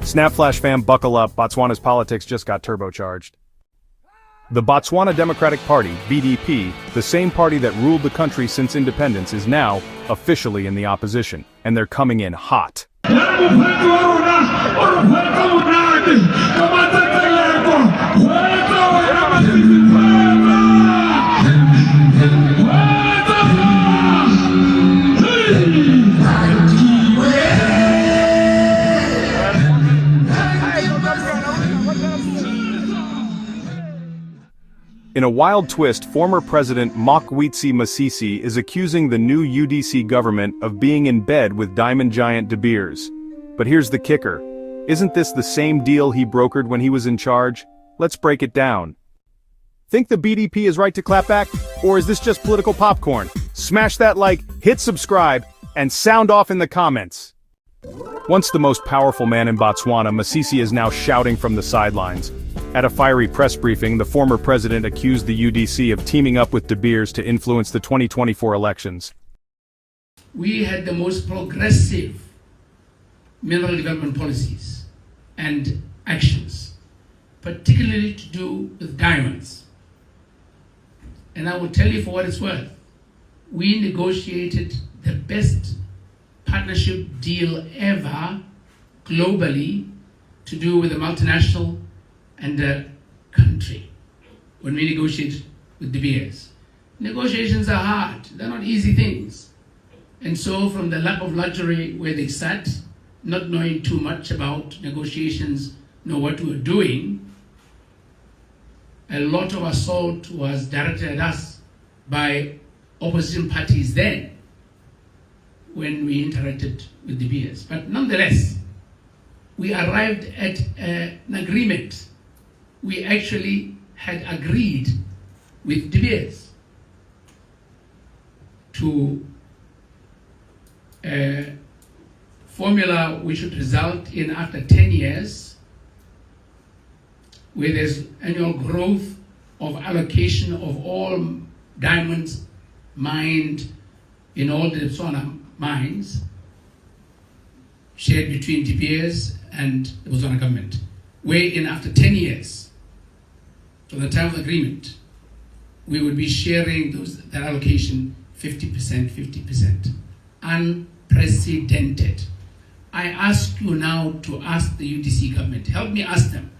SnapFlash fam, buckle up, Botswana's politics just got turbocharged. The Botswana Democratic Party, BDP, the same party that ruled the country since independence, is now officially in the opposition, and they're coming in hot. In a wild twist, former President Mokgweetsi Masisi is accusing the new UDC government of being in bed with diamond giant De Beers. But here's the kicker. Isn't this the same deal he brokered when he was in charge? Let's break it down. Think the BDP is right to clap back? Or is this just political popcorn? Smash that like, hit subscribe, and sound off in the comments. Once the most powerful man in Botswana, Masisi is now shouting from the sidelines. At a fiery press briefing, the former president accused the UDC of teaming up with De Beers to influence the 2024 elections. We had the most progressive mineral development policies and actions, particularly to do with diamonds. And I will tell you for what it's worth, we negotiated the best partnership deal ever globally to do with a multinational and a country when we negotiate with De Beers. Negotiations are hard, they're not easy things. And so from the lap of luxury where they sat, not knowing too much about negotiations, nor what we were doing, a lot of assault was directed at us by opposition parties then, when we interacted with De Beers. But nonetheless, we arrived at an agreement. We actually had agreed with De Beers to a formula which would result in, after 10 years, where there's annual growth of allocation of all diamonds mined in all the Botswana mines, shared between De Beers and the Botswana government, wherein after 10 years, from the time of the agreement, we would be sharing that allocation 50%, 50%. Unprecedented. I ask you now to ask the UDC government, help me ask them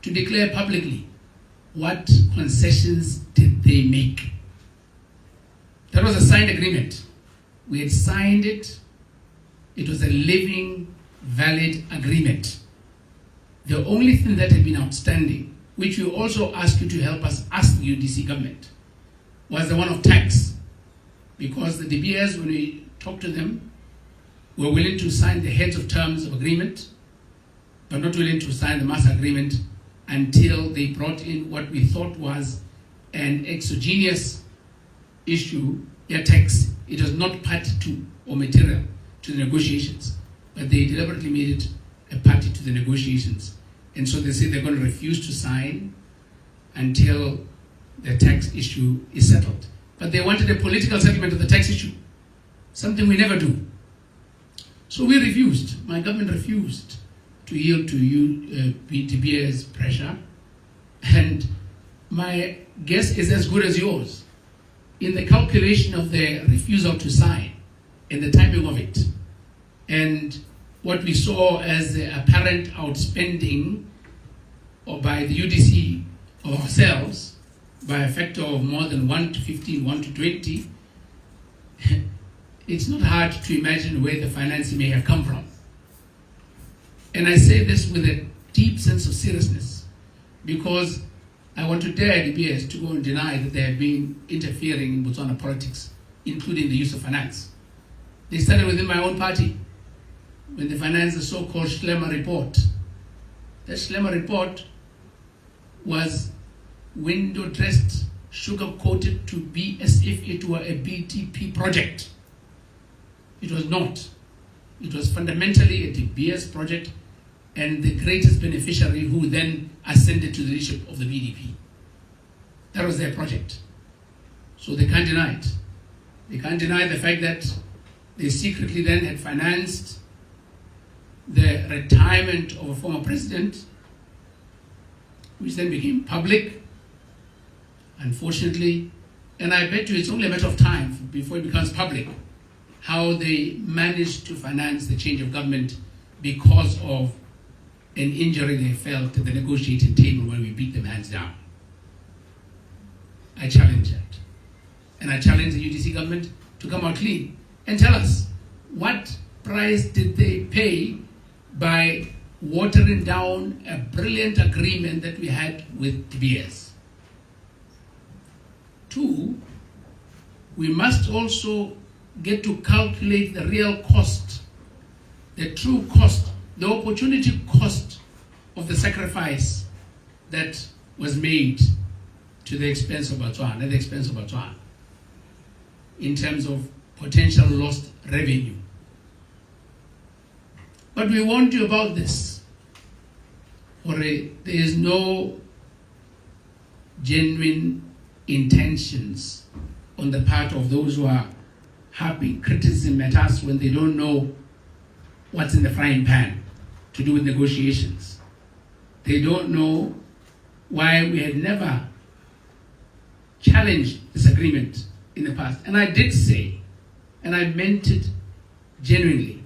to declare publicly what concessions did they make. That was a signed agreement. We had signed it. It was a living, valid agreement. The only thing that had been outstanding, which we also ask you to help us ask the UDC government, was the one of tax. Because the De Beers, when we talked to them, were willing to sign the heads of terms of agreement, but not willing to sign the master agreement until they brought in what we thought was an exogenous issue, their tax. It was not part to or material to the negotiations, but they deliberately made it a party to the negotiations. And so they say they're going to refuse to sign until the tax issue is settled. But they wanted a political settlement of the tax issue, something we never do. So we refused. My government refused to yield to De Beers' pressure. And my guess is as good as yours in the calculation of the refusal to sign and the timing of it. And what we saw as the apparent outspending by the UDC of ourselves by a factor of more than 1 to 15, 1 to 20, it's not hard to imagine where the financing may have come from. And I say this with a deep sense of seriousness, because I want to dare De Beers to go and deny that they have been interfering in Botswana politics, including the use of finance. They started within my own party when they financed the so-called Schlemmer report. That Schlemmer report was window-dressed, sugar-coated to be as if it were a BDP project. It was not. It was fundamentally a De Beers project, and the greatest beneficiary who then ascended to the leadership of the BDP. That was their project. So they can't deny it. They can't deny the fact that they secretly then had financed the retirement of a former president, which then became public, unfortunately, and I bet you it's only a matter of time before it becomes public, how they managed to finance the change of government because of an injury they felt at the negotiating table when we beat them hands down. I challenge that. And I challenge the UDC government to come out clean and tell us what price did they pay by watering down a brilliant agreement that we had with DBS. Two, we must also get to calculate the real cost, the true cost, the opportunity cost of the sacrifice that was made to the expense of Botswana, at the expense of Botswana, in terms of potential lost revenue. But we warned you about this. There is no genuine intentions on the part of those who are harping criticism at us when they don't know what's in the frying pan to do with negotiations. They don't know why we had never challenged this agreement in the past. And I did say, and I meant it genuinely,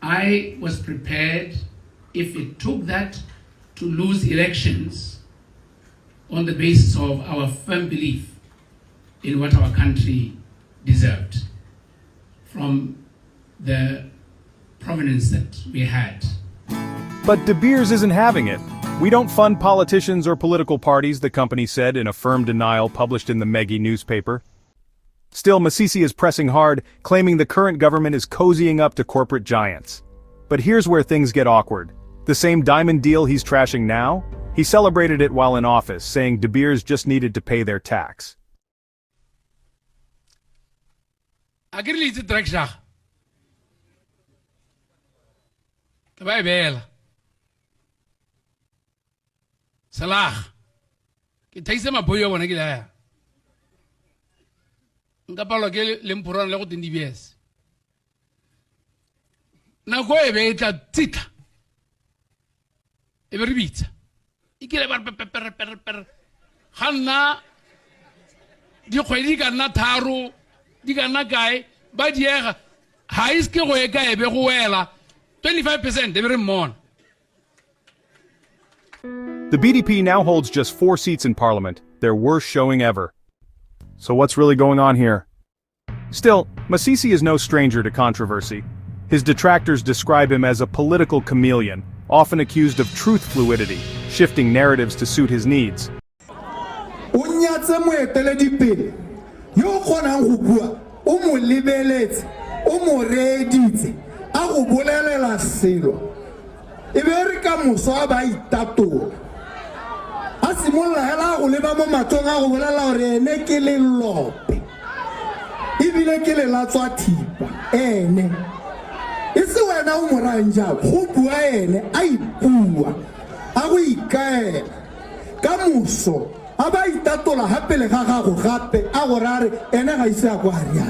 I was prepared, if it took that, to lose elections on the basis of our firm belief in what our country deserved from the provenance that we had. But De Beers isn't having it. We don't fund politicians or political parties, the company said in a firm denial published in the Megi newspaper. Still, Masisi is pressing hard, claiming the current government is cozying up to corporate giants. But here's where things get awkward. The same diamond deal he's trashing now? He celebrated it while in office, saying De Beers just needed to pay their tax. Salah, ke thaise maboyo bona ke la nka palo ke lempurana le go tindi BS na go e be tla tsitla e be re bitsa ikile ba per ganna di kgwedi ka nna tharo di ka nna kae ba diega ha iske go e ka e be go wela 25% e be re mmona. The BDP now holds just 4 seats in parliament, their worst showing ever. So what's really going on here? Still, Masisi is no stranger to controversy. His detractors describe him as a political chameleon, often accused of truth fluidity, shifting narratives to suit his needs. Asimola hela go leba mo matonga go bolela gore ene ke le lope ibile ke le latswa thipa ene ise wena o moranja go bua ene a ipua a go ikaela ka muso a ba itatola hape le ga gago gape a go rare ene ga ise a kwa ria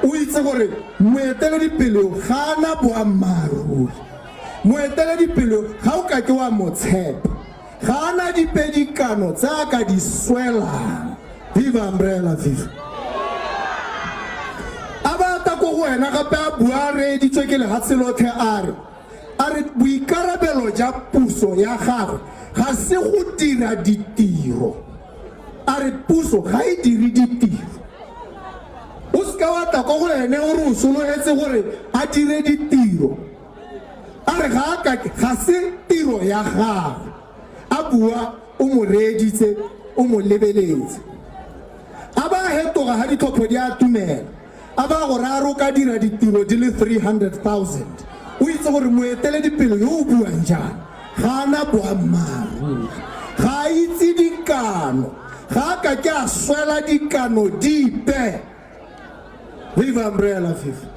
o itse gore moeteledipele ga na boammaruri moeteledipele ga o ka ke wa motshepa Khana di pedicano tsaka di swela viva umbrella viva abata go wena gape a bua re di tswekele ga selothe are boikarabelo ja puso ya gago ga se go dira ditiro are puso ga e dire ditiro o ska wa ta go wena o re o sologetse gore a dire ditiro are ga se tiro ya gago abua o mo reditse o mo lebeletse aba hetoga ha ditlhopho di a tumela aba go raro ka dira ditiro di le 300,000 o itse gore moeteledipele yo o buang jang ga na boammaaruri ga itse dikano ga ka ke a swela dikano dipe viva umbrella viva.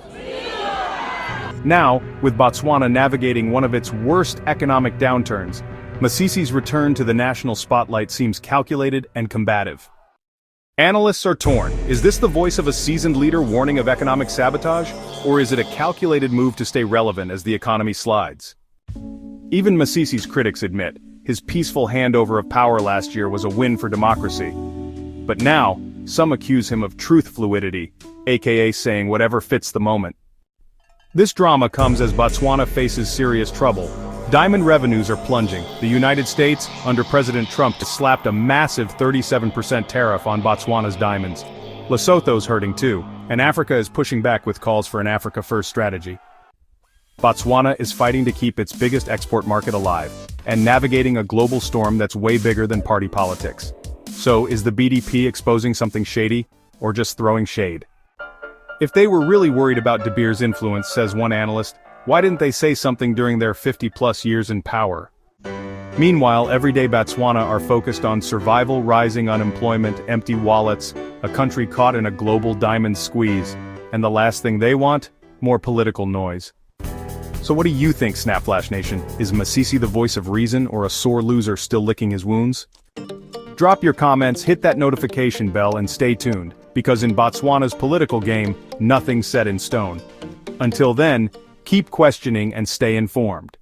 Now, with Botswana navigating one of its worst economic downturns, Masisi's return to the national spotlight seems calculated and combative. Analysts are torn. Is this the voice of a seasoned leader warning of economic sabotage? Or is it a calculated move to stay relevant as the economy slides? Even Masisi's critics admit, his peaceful handover of power last year was a win for democracy. But now, some accuse him of truth fluidity, aka saying whatever fits the moment. This drama comes as Botswana faces serious trouble. Diamond revenues are plunging. The United States, under President Trump, slapped a massive 37% tariff on Botswana's diamonds. Lesotho's hurting too, and Africa is pushing back with calls for an Africa-first strategy. Botswana is fighting to keep its biggest export market alive, and navigating a global storm that's way bigger than party politics. So, is the BDP exposing something shady, or just throwing shade? If they were really worried about De Beers' influence, says one analyst, why didn't they say something during their 50-plus years in power? Meanwhile, everyday Botswana are focused on survival, rising unemployment, empty wallets, a country caught in a global diamond squeeze, and the last thing they want? More political noise. So what do you think, SnapFlash Nation? Is Masisi the voice of reason or a sore loser still licking his wounds? Drop your comments, hit that notification bell, and stay tuned, because in Botswana's political game, nothing's set in stone. Until then, keep questioning and stay informed.